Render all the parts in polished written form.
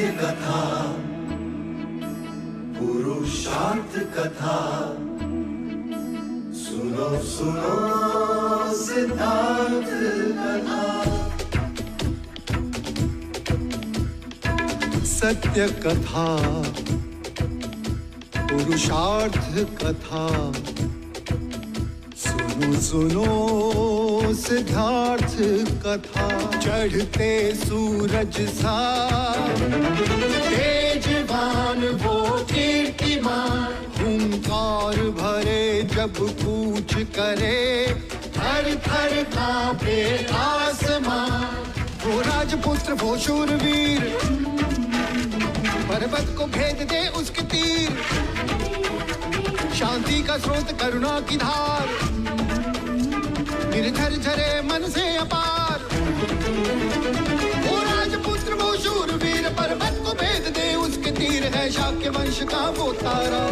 सत्य कथा, पुरुषार्थ कथा, सुनो सुनो सिद्धार्थ कथा। सत्य कथा, पुरुषार्थ कथा, सुनो सुनो सिद्धार्थ कथा। चढ़ते सूरज सा तेजवान वो कीर्तिमान, हुंकार भरे जब कूच करे, थर थर कांपे आसमान। वो राजपुत्र वो शूरवीर, पर्वत को भेद दे उसके तीर, शांति का स्रोत करुणा की धार, निर्झर झरे मन से अपार। वो राजपुत्र वो शूरवीर, पर्वत को भेद दे उसके तीर, है शाक्य वंश का वो तारा,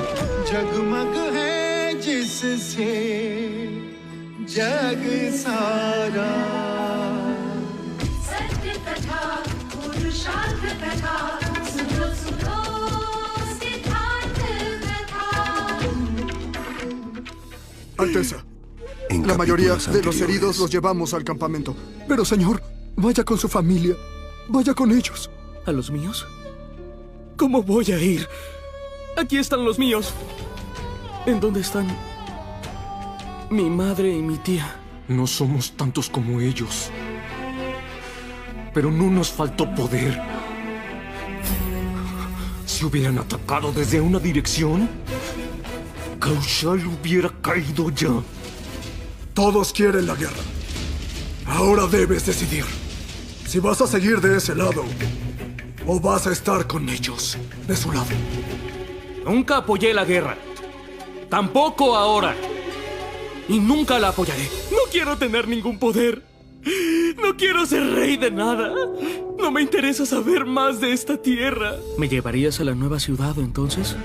जगमग है जिससे जग सारा। सत्य कथा, पुरुषार्थ कथा, सुनो सुनो सिद्धार्थ कथा। Alteza, la mayoría de los heridos los llevamos al campamento. Pero, señor, vaya con su familia. Vaya con ellos. ¿A los míos? ¿Cómo voy a ir? Aquí están los míos. ¿En dónde están mi madre y mi tía? No somos tantos como ellos. Pero no nos faltó poder. Si hubieran atacado desde una dirección, Kaushal hubiera caído ya. Todos quieren la guerra. Ahora debes decidir si vas a seguir de ese lado o vas a estar con ellos, de su lado. Nunca apoyé la guerra. Tampoco ahora. Y nunca la apoyaré. No quiero tener ningún poder. No quiero ser rey de nada. No me interesa saber más de esta tierra. ¿Me llevarías a la nueva ciudad entonces?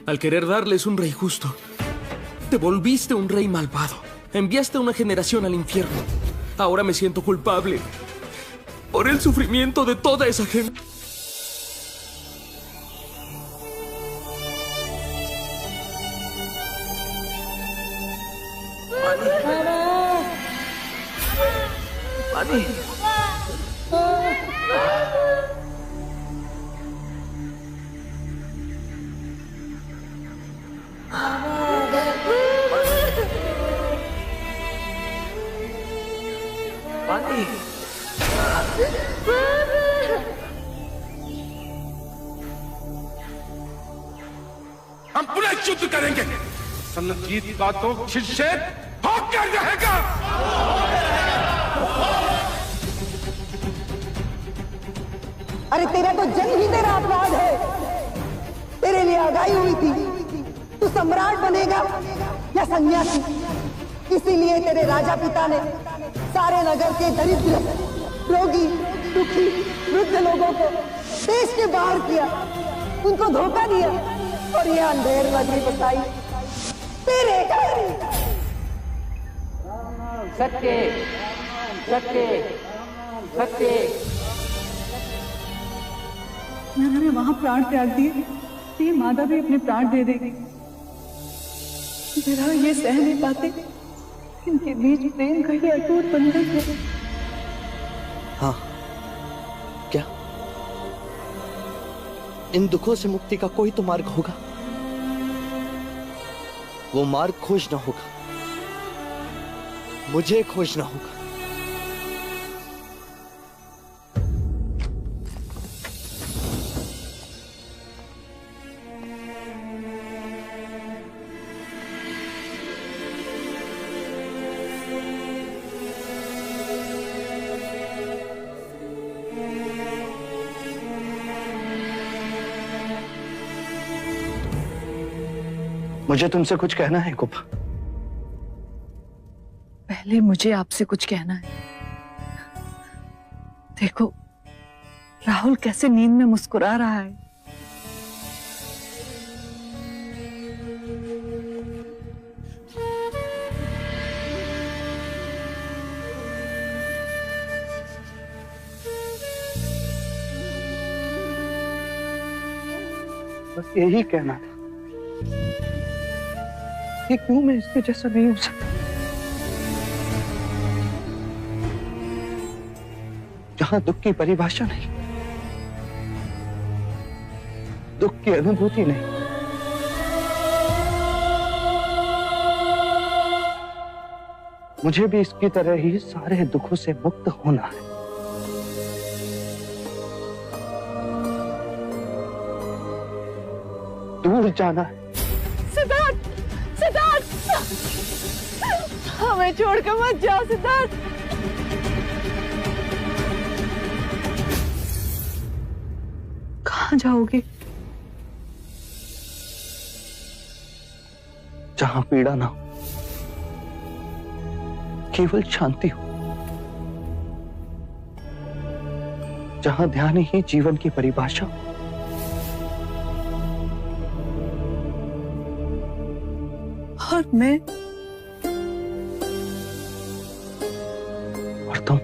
Al querer darles un rey justo, te volviste un rey malvado. Enviaste a una generación al infierno. Ahora me siento culpable por el sufrimiento de toda esa gente. Mani. हम पुनः युद्ध करेंगे। संजीत का तो शिष्य होकर रहेगा। अरे तेरा तो जन्म ही तेरा अपराध है। तेरे लिए आगाही हुई थी, तू सम्राट बनेगा या सन्यासी। इसीलिए तेरे राजा पिता ने सारे नगर के दरिद्र, रोगी, दुखी, वृद्ध लोगों को देश के बाहर किया, उनको धोखा दिया और ये अंधेर नगरी बसाई तेरे घर। सत्य सत्य सत्य। मैंने वहां प्राण त्याग दिए, ये माता भी अपने प्राण दे देगी। मेरा ये सह नहीं पाते, इनके बीच प्रेम का ये अटूट बंधन है। हाँ, क्या इन दुखों से मुक्ति का कोई तो मार्ग होगा? वो मार्ग खोजना होगा, मुझे खोजना होगा। मुझे तुमसे कुछ कहना है गोपा। पहले मुझे आपसे कुछ कहना है। देखो राहुल कैसे नींद में मुस्कुरा रहा है। बस यही कहना था कि क्यों मैं इसके जैसा नहीं हो सकता, जहां दुख की परिभाषा नहीं, दुख की अनुभूति नहीं, मुझे भी इसकी तरह ही सारे दुखों से मुक्त होना है। दूर जाना है। सिद्धार्थ, सिद्धार्थ, हमें छोड़कर मत जाओ सिद्धार्थ। कहाँ जाओगे? जहां पीड़ा ना हो, केवल शांति हो, जहां ध्यान ही जीवन की परिभाषा हो। और मैं? और तुम?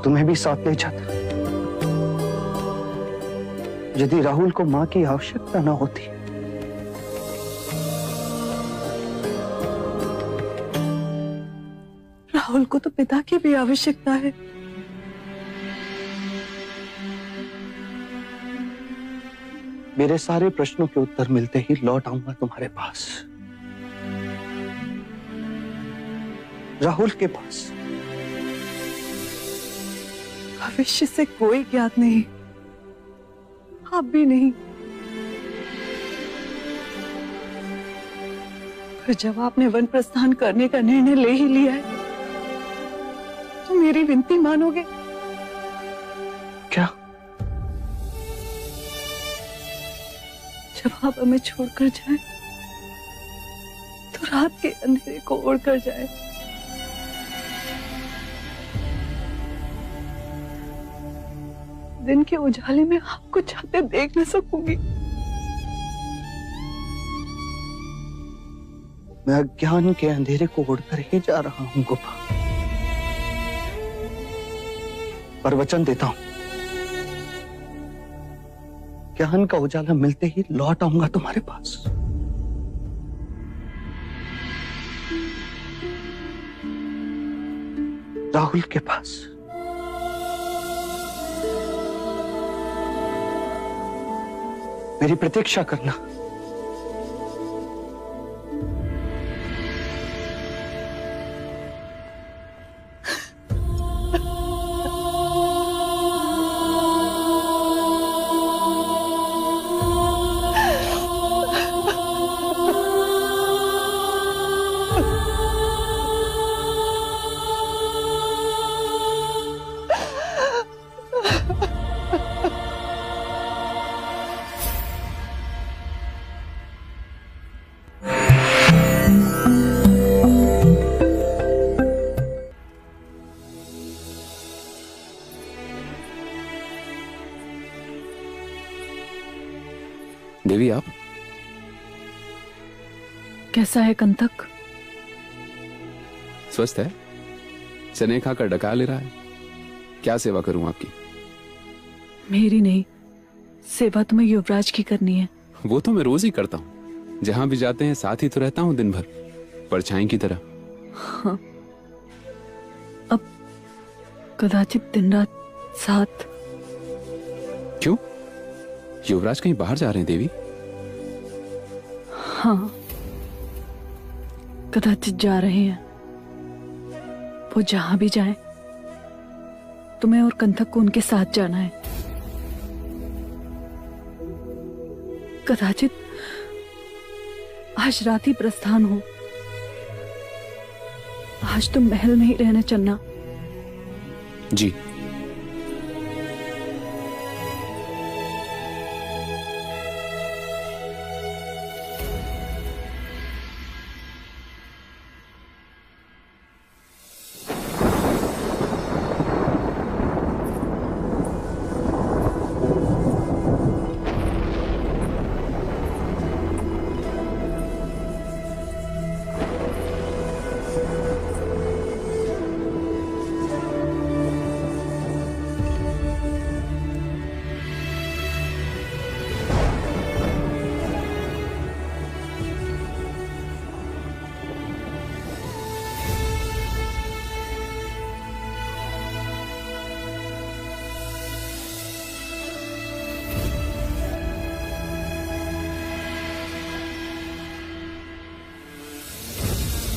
तुम्हें भी साथ ले जाता यदि राहुल को मां की आवश्यकता ना होती। राहुल को तो पिता की भी आवश्यकता है। मेरे सारे प्रश्नों के उत्तर मिलते ही लौट आऊंगा तुम्हारे पास, राहुल के पास। भविष्य से कोई ज्ञात नहीं, आप भी नहीं। पर जब आपने वन प्रस्थान करने का निर्णय ले ही लिया है, तो मेरी विनती मानोगे? क्या? जब आप हमें छोड़कर जाएं, तो रात के अंधेरे को ओढ़कर जाएं। दिन के उजाले में आपको चाहते देख न सकूंगी। मैं अज्ञान के अंधेरे को उड़कर ही जा रहा हूं गोपा, पर वचन देता हूं, ज्ञान का उजाला मिलते ही लौट आऊंगा तुम्हारे पास। राहुल के पास। मेरी प्रतीक्षा करना। देवी, आप कैसा है कंतक? स्वस्थ है? चने खाकर डका ले रहा है। क्या सेवा करूं आपकी? मेरी नहीं, सेवा तुम्हें युवराज की करनी है। वो तो मैं रोज ही करता हूं, जहां भी जाते हैं साथ ही तो रहता हूं दिन भर, परछाई की तरह। हाँ, अब कदाचित दिन रात साथ। क्यों? युवराज कहीं बाहर जा रहे हैं देवी? हाँ, कदाचित जा रहे हैं। वो जहां भी जाएं, तुम्हें और कंथक को उनके साथ जाना है। कदाचित आज रात ही प्रस्थान हो। आज तुम महल में ही रहने चलना। जी।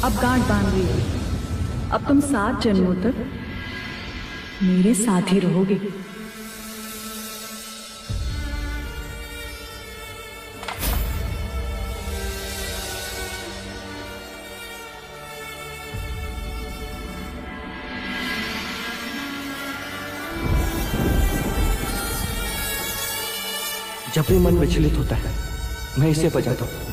अब गांठ बांध रही हो। अब तुम 7 जन्मों तक मेरे साथ ही रहोगे। जब भी मन विचलित होता है मैं इसे बजाता हूं।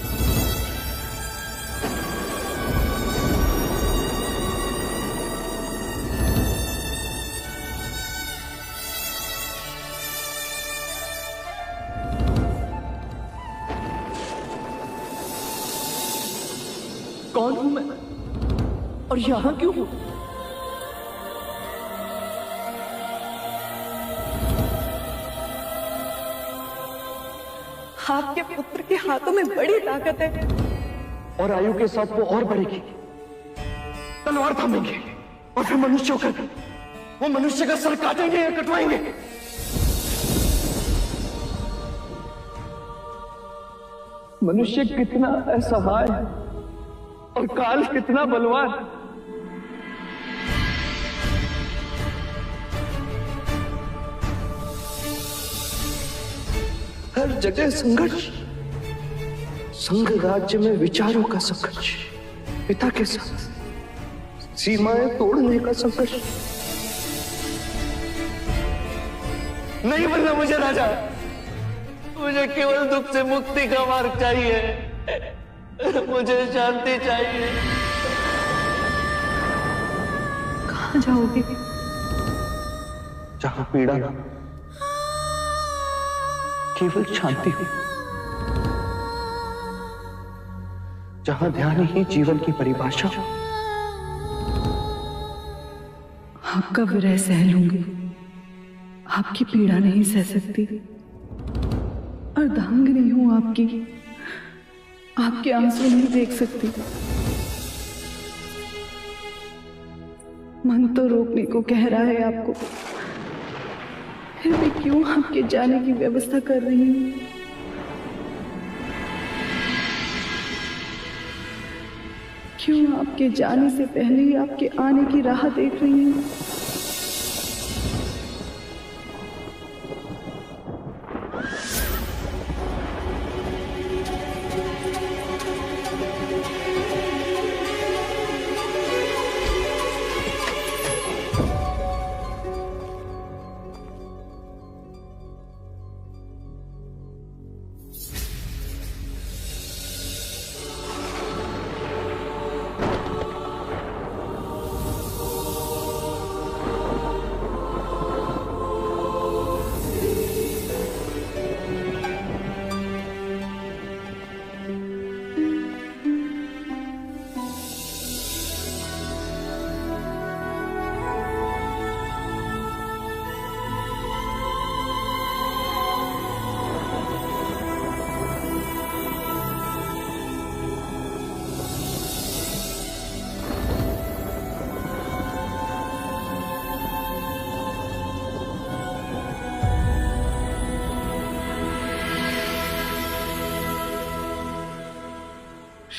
कौन हूं मैं और यहां क्यों हूं? आपके पुत्र के हाथों में बड़ी ताकत है और आयु के साथ वो और बढ़ेगी। तलवार थामेंगे और फिर मनुष्य होकर वो मनुष्य का सर काटेंगे या कटवाएंगे। मनुष्य कितना असहाय और काल कितना बलवान। हर जगह संघर्ष, संघ राज्य में विचारों का संघर्ष, पिता के साथ सीमाएं तोड़ने का संघर्ष। नहीं बनना मुझे राजा, मुझे केवल दुख से मुक्ति का मार्ग चाहिए। मुझे शांति चाहिए। कहां जाओगे? जहां पीड़ा ना, केवल शांति हो, जहां ध्यान ही जीवन की परिभाषा हो। आपका विरह सह लूंगी, आपकी पीड़ा नहीं सह सकती। अर्धांगिनी हूं आपकी, आपके आंसू नहीं देख सकती। मन तो रोकने को कह रहा है आपको, फिर भी क्यों आपके जाने की व्यवस्था कर रही हूं? क्यों आपके जाने से पहले ही आपके आने की राह देख रही हूं?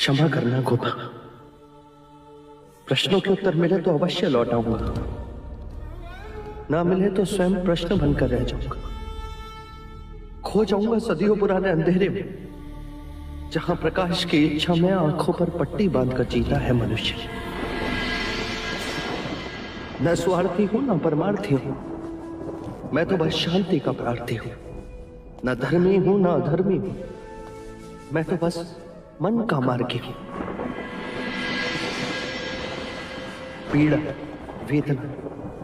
क्षमा करना गोपा, प्रश्नों के उत्तर मिले तो अवश्य लौट आऊंगा, ना मिले तो स्वयं प्रश्न बनकर रह जाऊंगा। खो जाऊंगा सदियों पुराने अंधेरे में, जहां प्रकाश की इच्छा में आंखों पर पट्टी बांधकर जीता है मनुष्य। न स्वार्थी हूं न परमार्थी हूं, मैं तो बस शांति का प्रार्थी हूं। न धर्मी हूं न अधर्मी हूं, मैं तो बस मन का मार्गी हूं। पीड़ा, वेदना,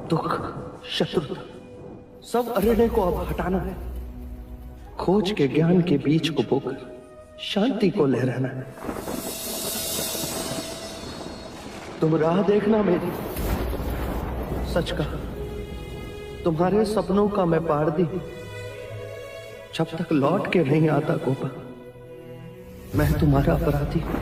दुख, शत्रुता, सब अरण्य को अब हटाना है। खोज के ज्ञान के बीज को बोकर शांति को लहराना है। तुम राह देखना मेरी, सच कहा, तुम्हारे सपनों का मैं पारदी हूं। जब तक लौट के नहीं आता गोपा, मैं तुम्हारा अपराधी हूं।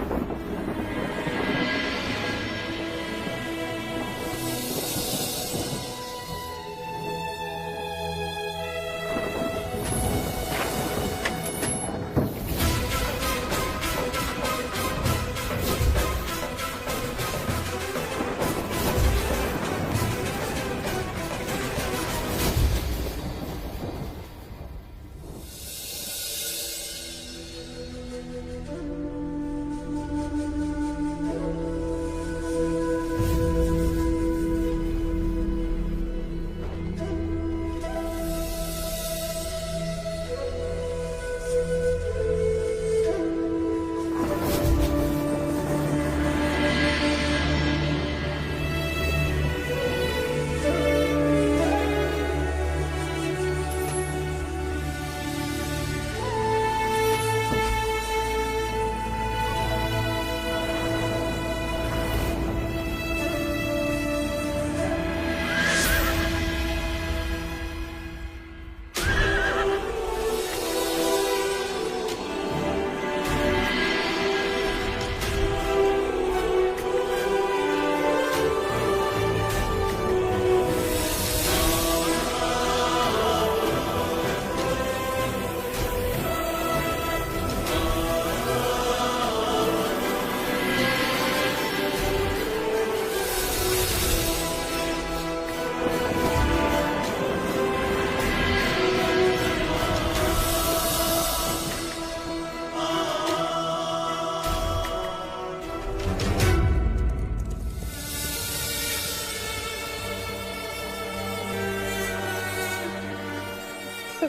Al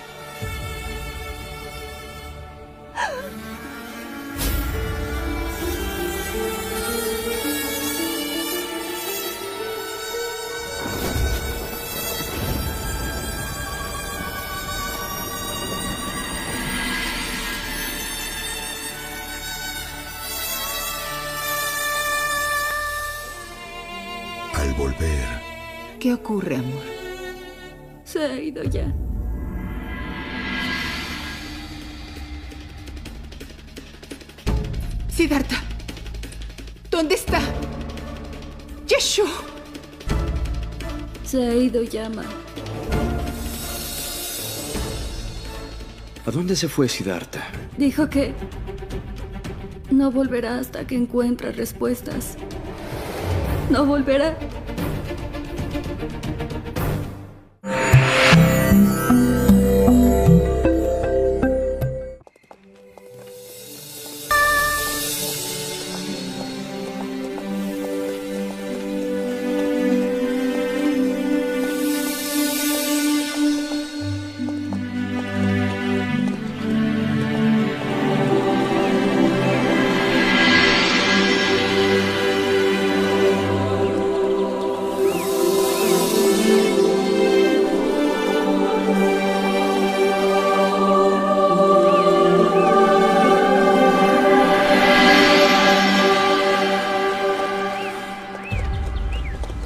volver, ¿Qué ocurre, amor? Se ha ido ya. Siddhartha, ¿dónde está? Yashu. Se ha ido ya, ma. ¿A dónde se fue Siddhartha? Dijo que no volverá hasta que encuentre respuestas. No volverá.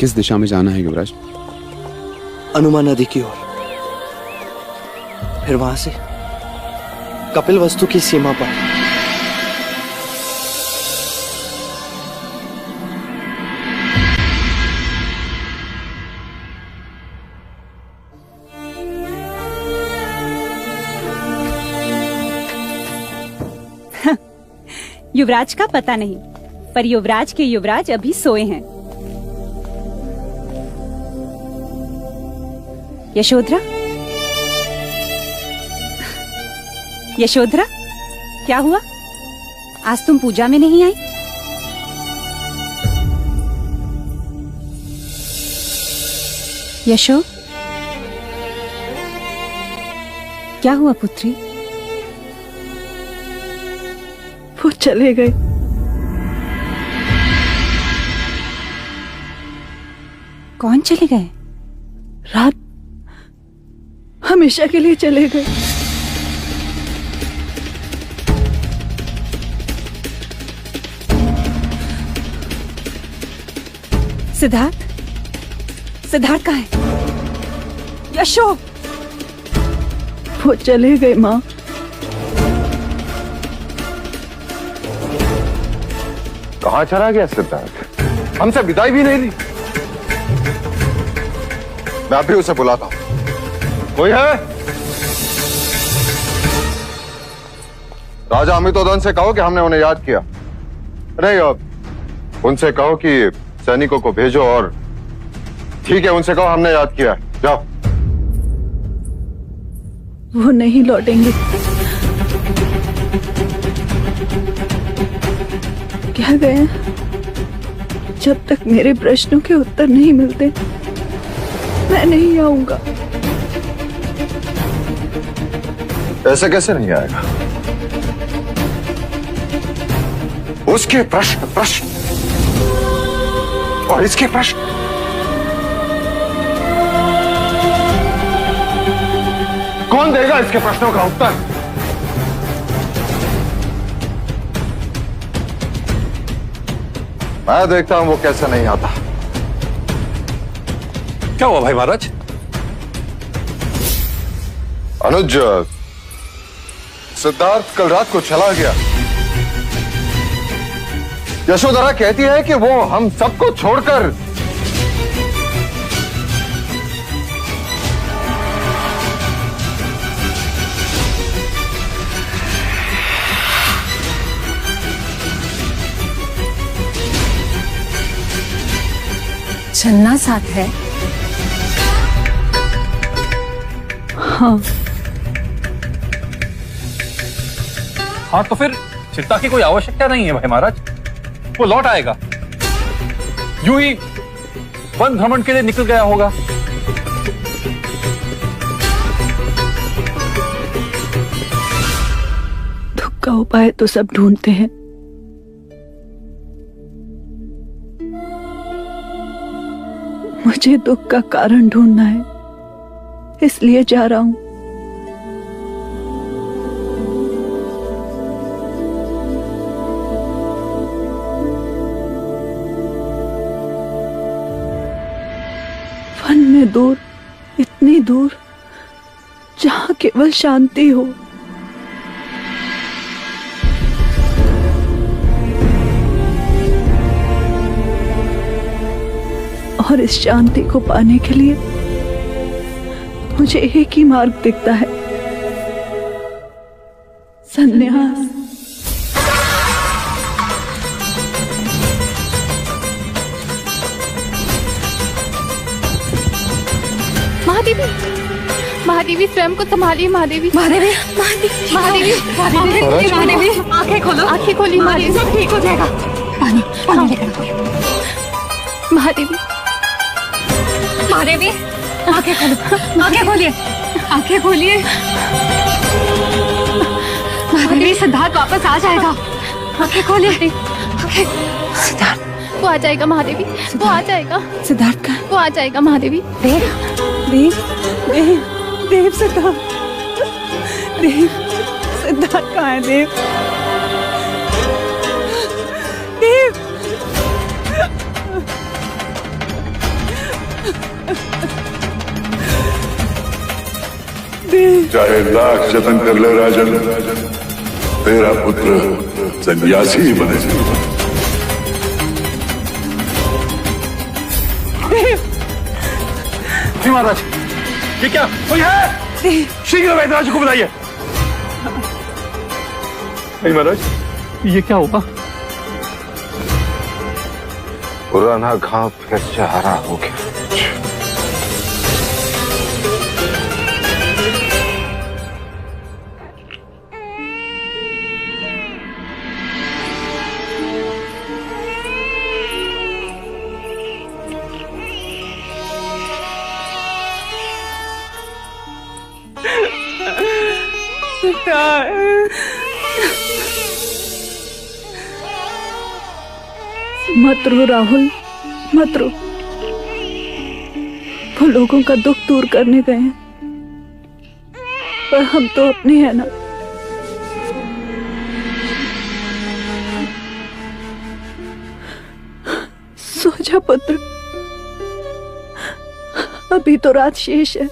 किस दिशा में जाना है युवराज? अनुमा नदी की ओर, फिर वहां से कपिल वस्तु की सीमा पर। युवराज का पता नहीं, पर युवराज के युवराज अभी सोए हैं। यशोधरा, यशोधरा, क्या हुआ? आज तुम पूजा में नहीं आई? यशो, क्या हुआ पुत्री? वो चले गए। कौन चले गए? रात हमेशा के लिए चले गए। सिद्धार्थ, सिद्धार्थ कहाँ है? यशो, वो चले गए माँ। कहाँ चला गया सिद्धार्थ? हमसे विदाई भी नहीं दी। मैं अभी उसे बुलाता हूं। कोई है? राजा अमितोदन से कहो कि हमने उन्हें याद किया। नहीं, अब उनसे कहो कि सैनिकों को भेजो और ठीक है, उनसे कहो हमने याद किया। जाओ। वो नहीं लौटेंगे। क्या गए? जब तक मेरे प्रश्नों के उत्तर नहीं मिलते मैं नहीं आऊंगा। ऐसे कैसे नहीं आएगा? उसके प्रश्न और इसके प्रश्न। कौन देगा इसके प्रश्नों का उत्तर? मैं देखता हूं वो कैसे नहीं आता। क्या हुआ भाई महाराज? अनुज, सिद्धार्थ कल रात को चला गया। यशोधरा कहती है कि वो हम सबको छोड़कर चलना साथ है। हाँ। हाँ तो फिर चिंता की कोई आवश्यकता नहीं है भाई महाराज, वो लौट आएगा। यूं ही वन भ्रमण के लिए निकल गया होगा। का उपाय तो सब ढूंढते हैं, मुझे दुख का कारण ढूंढना है, इसलिए जा रहा हूं। वन में दूर, इतनी दूर, जहां केवल शांति हो। और इस शांति को पाने के लिए मुझे एक ही मार्ग दिखता है, संन्यास। महादेवी, महादेवी स्वयं को संभालिए। महादेवी, महादेवी, महादेवी, महादेवी, महादेवी, आंखें खोलो, आंखें खोलिए। महादेवी, सब ठीक हो जाएगा। पानी, पानी लेकर आओ। महादेवी, महादेवी, आंखें खोलो, आंखें खोलिए, आंखें खोलिए। महादेवी, सिद्धार्थ वापस आ जाएगा। आंखें खोलिए। सिद्धार्थ, वो आ जाएगा। महादेवी, वो आ जाएगा। सिद्धार्थ का, वो आ जाएगा। महादेवी, देव, देव, देव, देव, सिद्धार्थ, देव, सिद्धार्थ कहाँ है? देव, देव, चाहे लाख जतन कर ले राजन, तेरा पुत्र सन्यासी ही बने। महाराज, ये क्या? कोई है? शीघ्र वैद्यराज को बुलाइए। महाराज, ये क्या हुआ? पुराना घाव फिर से हरा हो गया। मत रो राहुल, मत रो। वो लोगों का दुख दूर करने गए हैं, पर हम तो अपने हैं ना। सो जा पुत्र, अभी तो रात शेष है।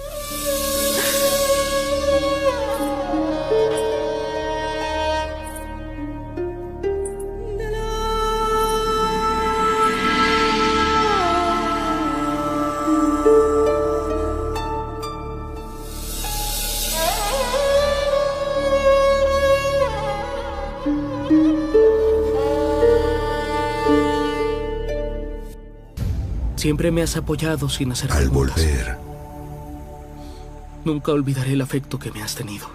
Siempre me has apoyado sin hacer preguntas. Al volver, nunca olvidaré el afecto que me has tenido.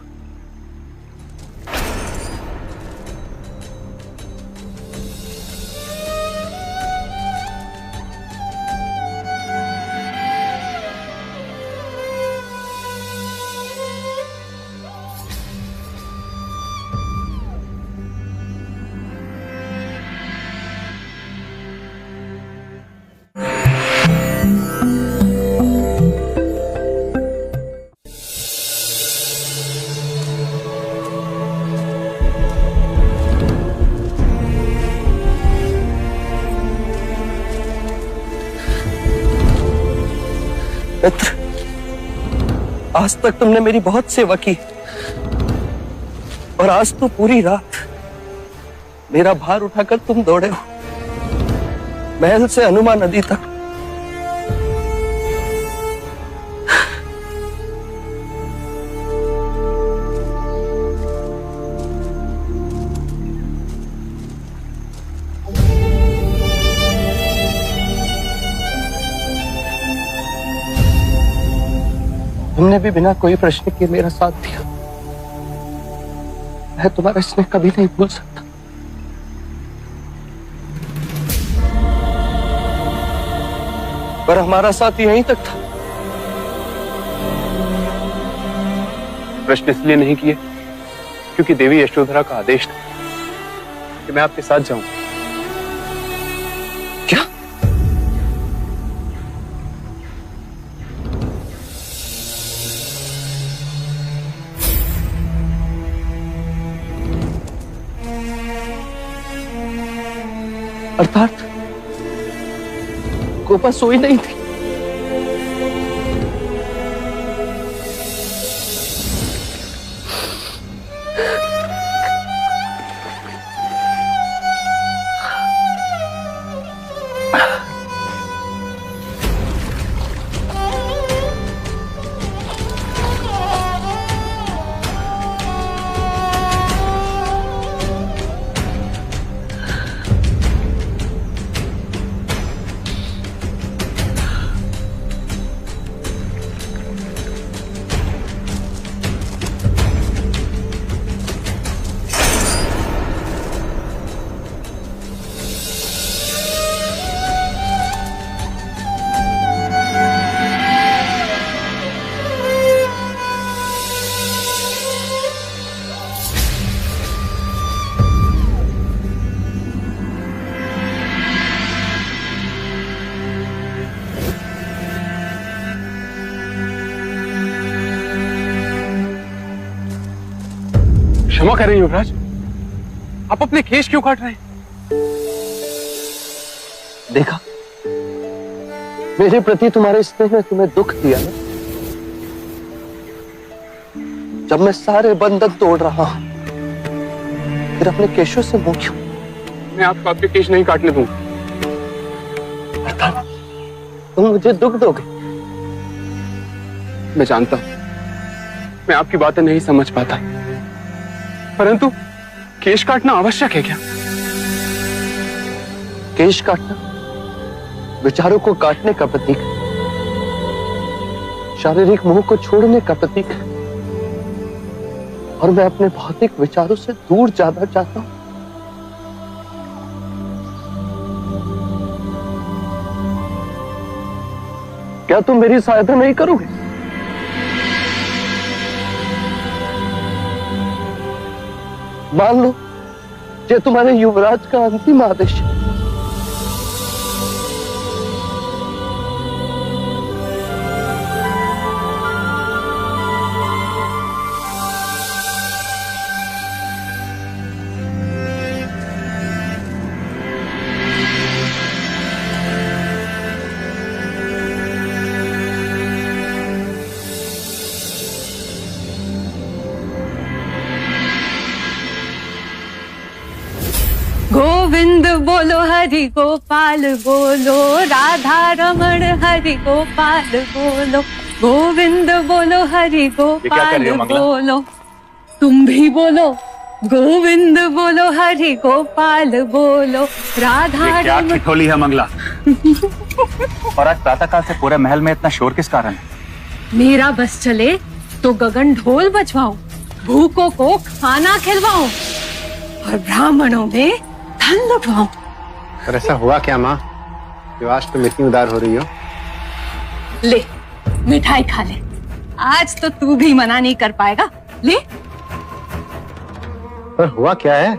मित्र, आज तक तुमने मेरी बहुत सेवा की, और आज तो पूरी रात मेरा भार उठाकर तुम दौड़े हो महल से हनुमा नदी तक। तुमने भी बिना कोई प्रश्न किए मेरा साथ दिया। मैं तुम्हारा स्नेह कभी नहीं भूल सकता। पर हमारा साथ यहीं तक था। प्रश्न इसलिए नहीं किए क्योंकि देवी यशोधरा का आदेश था कि मैं आपके साथ जाऊं। क्या? अर्थात गोपा सोई नहीं थी। क्षमा करें युवराज, आप अपने केश क्यों काट रहे हैं? देखा, मेरे प्रति तुम्हारे स्नेह ने तुम्हें दुख दिया ना। जब मैं सारे बंधन तोड़ रहा हूं, फिर अपने केशों से मुंह क्यों? मैं आपको आपके केश नहीं काटने दूंगा। अर्थात तुम मुझे दुख दोगे? मैं जानता हूं, मैं आपकी बातें नहीं समझ पाता, परंतु केश काटना आवश्यक है क्या? केश काटना विचारों को काटने का प्रतीक, शारीरिक मोह को छोड़ने का प्रतीक, और मैं अपने भौतिक विचारों से दूर जाना चाहता हूं। क्या तुम मेरी सहायता नहीं करोगे? मान लो ये तुम्हारे युवराज का अंतिम आदेश है। गोविंद बोलो हरि गोपाल बोलो, राधा रमण हरि गोपाल बोलो, गोविंद बोलो हरि गोपाल बोलो। तुम भी बोलो, गोविंद बोलो हरि गोपाल बोलो, राधा क्या रमण। ठिठोली है मंगला? और आज प्रातःकाल से पूरे महल में इतना शोर किस कारण है? मेरा बस चले तो गगन ढोल बजवाओ, भूखों को खाना खिलवाओ और ब्राह्मणों में धन लुटवाओ। पर ऐसा हुआ क्या माँ, जो आज तुम इतनी उदार हो रही हो? ले मिठाई खा ले, आज तो तू भी मना नहीं कर पाएगा। ले। पर हुआ क्या है?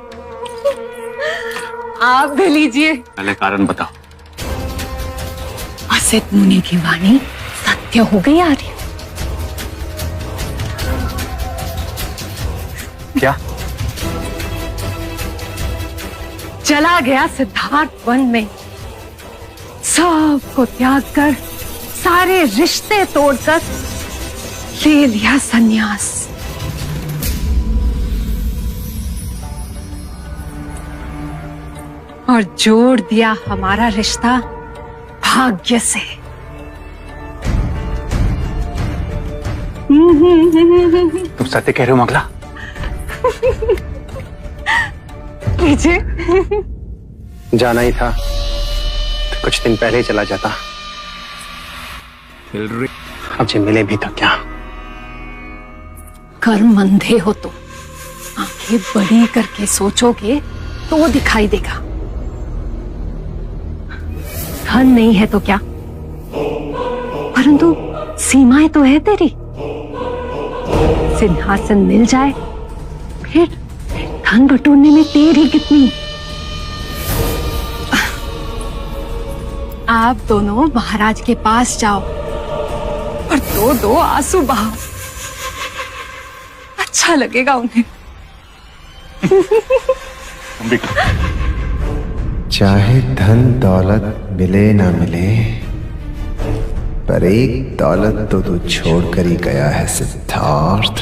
आप भी लीजिए। पहले कारण बताओ। असित मुनि की वाणी सत्य हो गई आ रही। क्या? चला गया सिद्धार्थ वन में, सब को त्याग कर, सारे रिश्ते तोड़कर ले लिया संन्यास। और जोड़ दिया हमारा रिश्ता भाग्य से। तुम सत्य कह रहे हो मंगला? जाना ही था तो कुछ दिन पहले ही चला जाता। अब जे मिले भी तो क्या? कर्म अंधे हो तो आंखें बड़ी करके सोचोगे तो दिखाई देगा। धन नहीं है तो क्या, परंतु सीमाएं तो है तेरी। सिंहासन मिल जाए फिर धन बटोरने में देरी कितनी। आप दोनों महाराज के पास जाओ और दो दो आंसू बहाओ, अच्छा लगेगा उन्हें। चाहे धन दौलत मिले ना मिले, पर एक दौलत तो तू छोड़कर ही गया है सिद्धार्थ।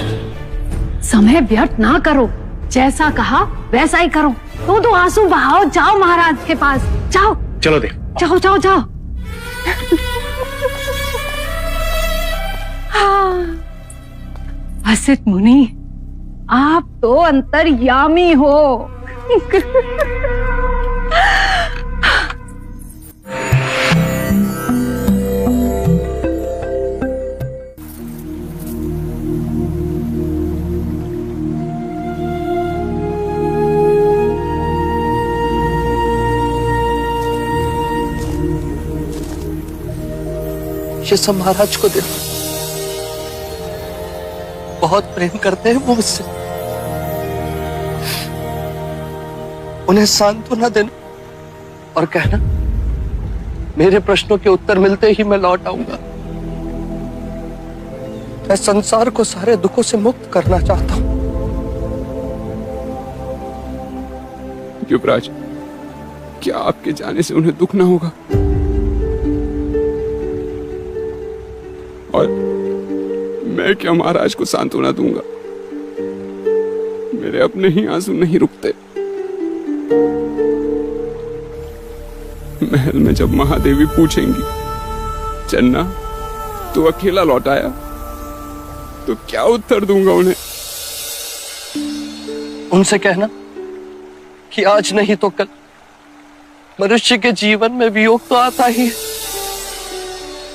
समय व्यर्थ ना करो, जैसा कहा वैसा ही करो। दो आंसू बहाओ, जाओ महाराज के पास जाओ। चलो देख, जाओ जाओ जाओ। वसिष्ठ मुनि, आप तो अंतर्यामी हो। ये सब महाराज को दे दो, बहुत प्रेम करते हैं वो मुझसे। उन्हें सांत्वना देना और कहना मेरे प्रश्नों के उत्तर मिलते ही मैं लौट आऊंगा। मैं संसार को सारे दुखों से मुक्त करना चाहता हूं। युवराज, क्या आपके जाने से उन्हें दुख ना होगा? और मैं क्या महाराज को सांत्वना दूंगा? मेरे अपने ही आंसू नहीं रुकते। महल में जब महादेवी पूछेंगी, चन्ना तू अकेला लौट आया, तो क्या उत्तर दूंगा उन्हें? उनसे कहना कि आज नहीं तो कल मनुष्य के जीवन में वियोग तो आता ही है।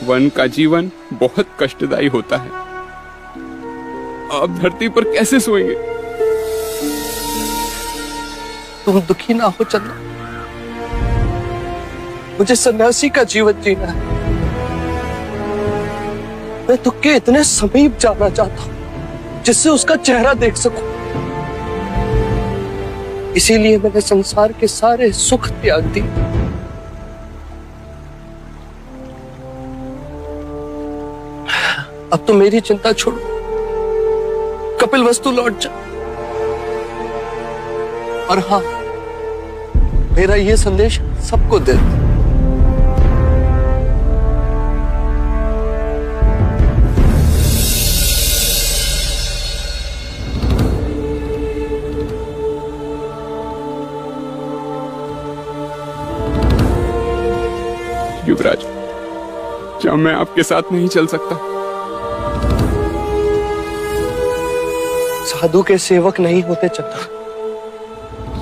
वन का जीवन बहुत कष्टदायी होता है। आप धरती पर कैसे सोएंगे? तुम दुखी ना हो चन्ना, मुझे सन्यासी का जीवन जीना है। मैं दुख के इतने समीप जाना चाहता हूं जिससे उसका चेहरा देख सकूं। इसीलिए मैंने संसार के सारे सुख त्याग दिए। अब तो मेरी चिंता छोड़ो, कपिलवस्तु लौट जा। और हाँ, मेरा ये संदेश सबको दे दो। युवराज, क्या मैं आपके साथ नहीं चल सकता? साधु के सेवक नहीं होते चन्ना।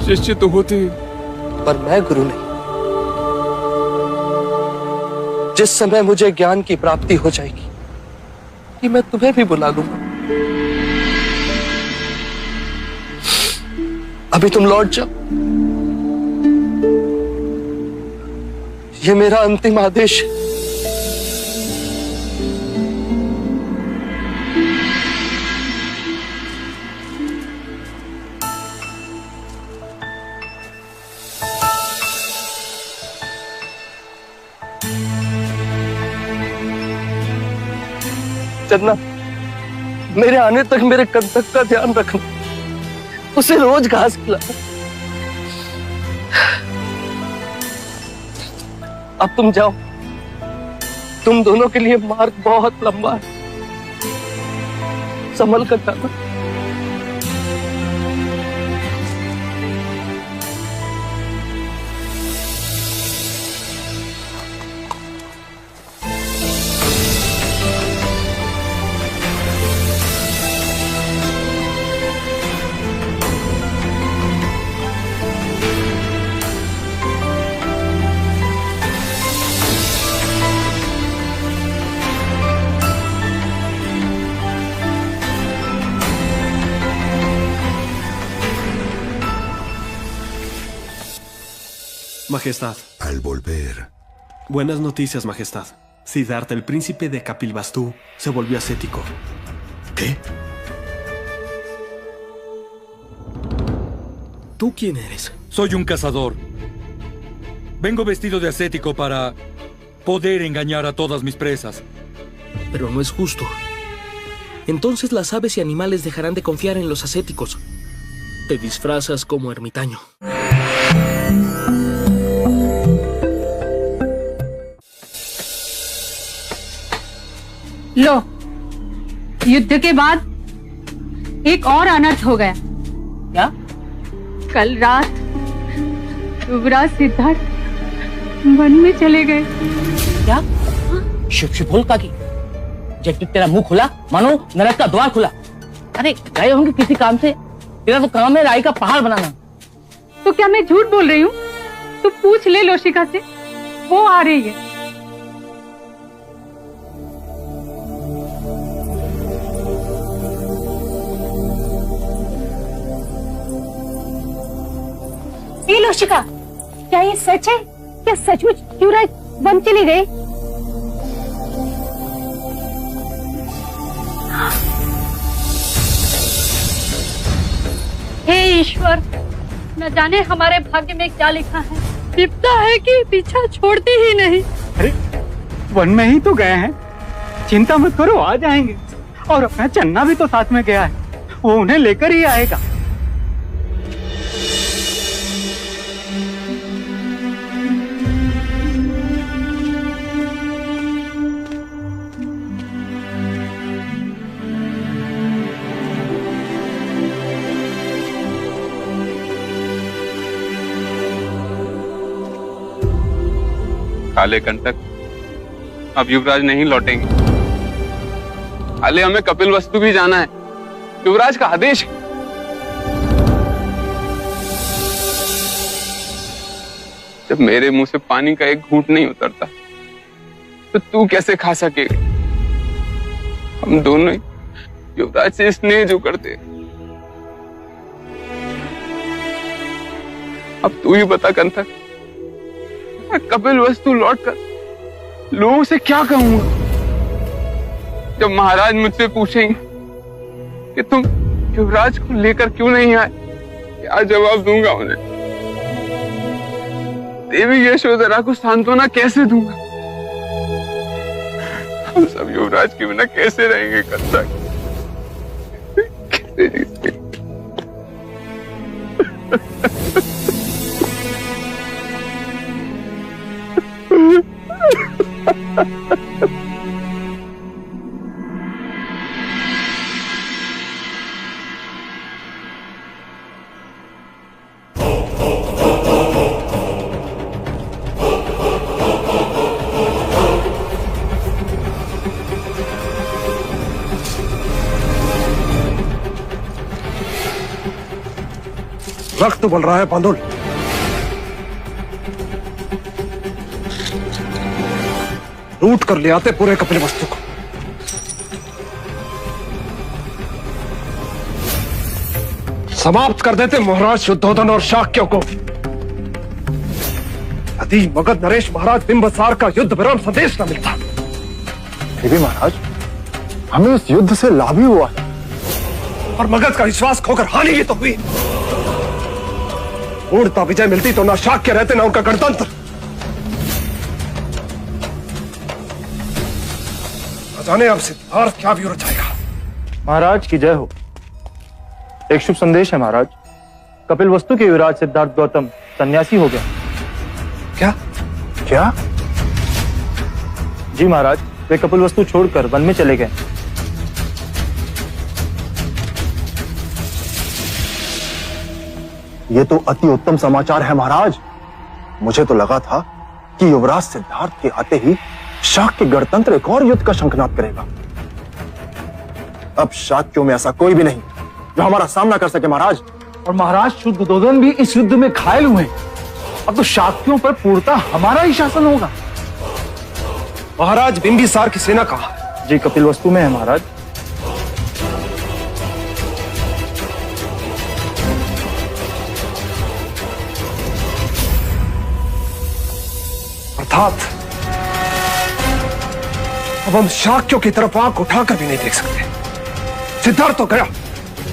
शिष्य तो होते हैं, पर मैं गुरु नहीं। जिस समय मुझे ज्ञान की प्राप्ति हो जाएगी कि मैं तुम्हें भी बुला लूंगा। अभी तुम लौट जाओ, ये मेरा अंतिम आदेश है। चन्ना, मेरे आने तक मेरे कंटक का ध्यान रखना, उसे रोज घास खिलाना। अब तुम जाओ, तुम दोनों के लिए मार्ग बहुत लंबा है, संभल कर जाना। Majestad. Al volver. Buenas noticias, Majestad. Siddhartha, el príncipe de Kapilvastu, se volvió ascético. ¿Qué? ¿Tú quién eres? Soy un cazador. Vengo vestido de ascético para poder engañar a todas mis presas. Pero no es justo. Entonces las aves y animales dejarán de confiar en los ascéticos. Te disfrazas como ermitaño. लो, युद्ध के बाद एक और अनर्थ हो गया। क्या? कल रात युवराज सिद्धार्थ वन में चले गए। क्या? शिव शिव बोल काकी, जब तेरा मुंह खुला मानो नरक का द्वार खुला। अरे गए होंगे किसी काम से, तेरा तो काम है राई का पहाड़ बनाना। तो क्या मैं झूठ बोल रही हूँ? तो पूछ ले लोशिका से, वो आ रही है। लोशिका, क्या ये सच है? क्या सचमुच युवराज वन चले गए? हे ईश्वर, न जाने हमारे भाग्य में क्या लिखा है। विपदा है कि पीछा छोड़ती ही नहीं। अरे वन में ही तो गए हैं, चिंता मत करो, आ जाएंगे। और अपना चन्ना भी तो साथ में गया है, वो उन्हें लेकर ही आएगा। काले कंटक, अब युवराज नहीं लौटेंगे। काले, हमें कपिल वस्तु भी जाना है, युवराज का आदेश है। जब मेरे मुंह से पानी का एक घूंट नहीं उतरता तो तू कैसे खा सकेगा? हम दोनों ही युवराज से स्नेह जो करते। अब तू ही बता कंटक, कपिल वस्तु लौटकर लोगों से क्या कहूंगा? जब महाराज मुझसे पूछेंगे कि तुम युवराज को लेकर क्यों नहीं आए, क्या जवाब दूंगा उन्हें? देवी यशोधरा को सांत्वना कैसे दूंगा? हम सब युवराज के बिना कैसे रहेंगे कंटक? कैसे जीते? रक्त बोल रहा है पांडुल। लूट कर ले आते पूरे कपिल वस्तु को। समाप्त कर देते महाराज शुद्धोधन और शाक्य को। यदि मगध नरेश महाराज बिंबसार का युद्ध विराम संदेश न मिलता। फिर भी महाराज, हमें इस युद्ध से लाभ ही हुआ है। और मगध का विश्वास खोकर हानि ही तो हुई। पूर्णता विजय मिलती तो ना शाक्य रहते ना उनका गणतंत्र। जाने अब सिद्धार्थ क्या भी रचाएगा। महाराज की जय हो। एक शुभ संदेश है महाराज। कपिल वस्तु के युवराज सिद्धार्थ गौतम सन्यासी हो गया। क्या? क्या? जी महाराज, वे कपिल वस्तु छोड़कर वन में चले गए। ये तो अति उत्तम समाचार है महाराज। मुझे तो लगा था कि युवराज सिद्धार्थ के आते ही शाक्य गणतंत्र एक और युद्ध का शंखनाद करेगा। अब शाक्यों में ऐसा कोई भी नहीं जो हमारा सामना कर सके महाराज। और महाराज शुद्धोधन भी इस युद्ध में घायल हुए। अब तो शाक्यों पर पूर्णतः हमारा ही शासन होगा। महाराज बिंबिसार की सेना कहाँ है? जी कपिल वस्तु में है महाराज। अर्थात अब हम शाक्यों की तरफ आंख उठाकर भी नहीं देख सकते। सिद्धार्थ तो गया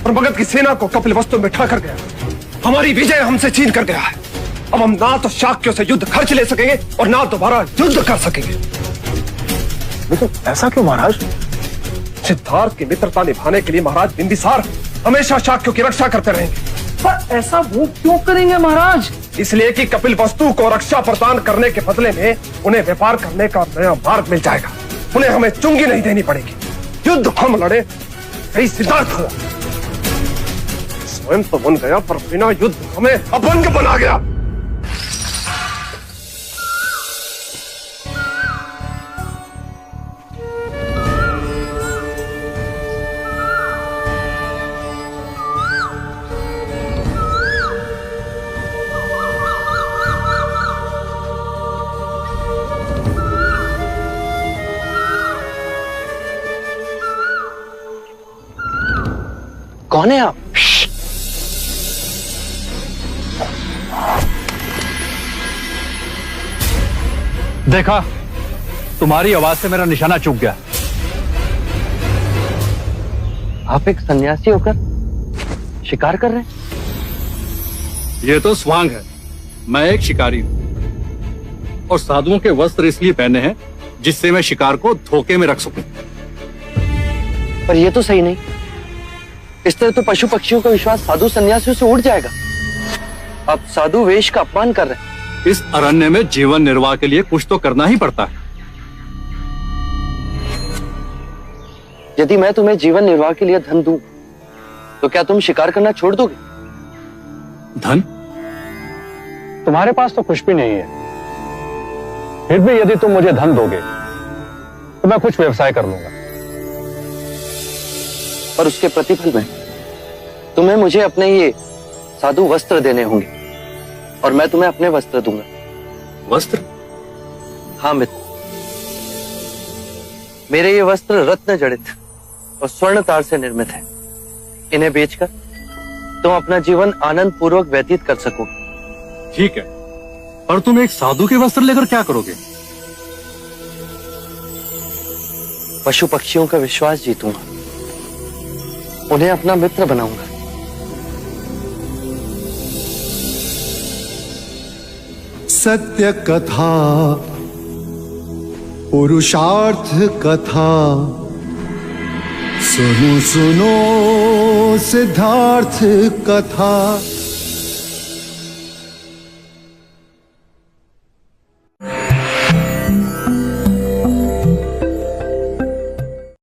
और मगध की सेना को कपिल वस्तु में बैठा कर गया। हमारी विजय हमसे छीन कर गया है। अब हम ना तो शाक्यों से युद्ध खर्च ले सकेंगे और ना दोबारा युद्ध कर सकेंगे। लेकिन ऐसा क्यों महाराज? सिद्धार्थ की मित्रता निभाने के लिए महाराज बिंबिसार हमेशा शाक्यों की रक्षा करते रहेंगे। पर ऐसा वो क्यों करेंगे महाराज? इसलिए कि कपिल वस्तु को रक्षा प्रदान करने के बदले में उन्हें व्यापार करने का नया मार्ग मिल जाएगा। उन्हें हमें चुंगी नहीं देनी पड़ेगी। युद्ध हम लड़े, कहीं सिद्धार्थ हुआ। स्वयं तो बन गया पर बिना युद्ध हमें अपंग बना गया। कौन है आप? देखा, तुम्हारी आवाज से मेरा निशाना चूक गया। आप एक सन्यासी होकर शिकार कर रहे हैं? ये तो स्वांग है, मैं एक शिकारी हूं और साधुओं के वस्त्र इसलिए पहने हैं जिससे मैं शिकार को धोखे में रख सकूं। पर ये तो सही नहीं। इस तरह तो पशु पक्षियों का विश्वास साधु सन्यासियों से उठ जाएगा। आप साधु वेश का अपमान कर रहे हैं। इस अरण्य में जीवन निर्वाह के लिए कुछ तो करना ही पड़ता है। यदि मैं तुम्हें जीवन निर्वाह के लिए धन दूं, तो क्या तुम शिकार करना छोड़ दोगे? धन? तुम्हारे पास तो कुछ भी नहीं है, फिर भी यदि तुम मुझे धन दोगे तो मैं कुछ व्यवसाय कर लूंगा। और उसके प्रतिफल में तुम्हें मुझे अपने ये साधु वस्त्र देने होंगे और मैं तुम्हें अपने वस्त्र दूंगा। वस्त्र? हाँ मित्र, मेरे ये वस्त्र रत्न जड़ित और स्वर्ण तार से निर्मित है। इन्हें बेचकर तुम अपना जीवन आनंद पूर्वक व्यतीत कर सकोगे। ठीक है, पर तुम एक साधु के वस्त्र लेकर क्या करोगे? पशु पक्षियों का विश्वास जीतूंगा, उन्हें अपना मित्र बनाऊंगा। सत्य कथा, पुरुषार्थ कथा, सुनो सुनो सिद्धार्थ कथा।